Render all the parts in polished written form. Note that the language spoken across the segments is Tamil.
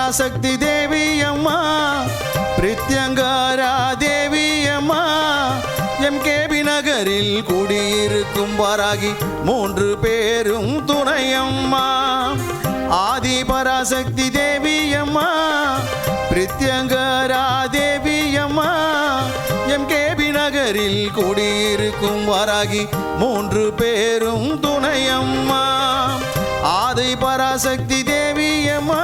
பராசக்தி தேவி அம்மா, பிரித்யங்காரா தேவி அம்மா, எம்கேபி நகரில் குடியிருக்கும் வராகி 3 பேரும் துணையம்மா. ஆதி பராசக்தி தேவி அம்மா, பிரித்யங்காரா தேவி அம்மா, எம்கேபி நகரில் குடியிருக்கும் வராகி 3 பேரும் துணையம்மா. ஆதி பராசக்தி தேவி அம்மா.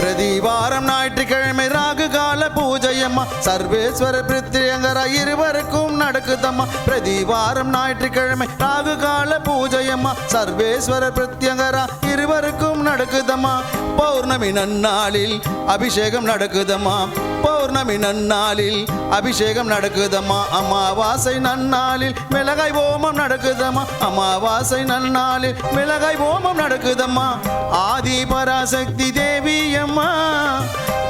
பிரதிவாரம் ஞாயிற்றுக்கிழமை ராகு கால பூஜையம்மா, சர்வேஸ்வர பிரித்யங்கரா இருவருக்கும் நடக்குதம்மா. பிரதிவாரம் ஞாயிற்றுக்கிழமை ராகு கால பூஜையம்மா, சர்வேஸ்வர பிரித்யங்கரா இருவருக்கும் நடக்குதம்மா. பௌர்ணமி நன்னாளில் அபிஷேகம் நடக்குதம்மா, பௌர்ணமி நன்னாளில் அபிஷேகம் நடக்குதம்மா. அமாவாசை நன்னாளில் மிளகாய் ஓமம் நடக்குதம்மா, அமாவாசை நன்னாளில் மிளகாய் ஓமம் நடக்குதம்மா. ஆதி பராசக்தி தேவி அம்மா,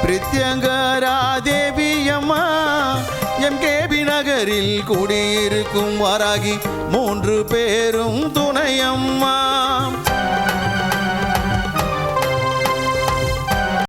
பிரித்யங்கரா தேவி அம்மா, எம்கேபி நகரில் குடியிருக்கும் வராகி 3 பேரும் துணையம்மா.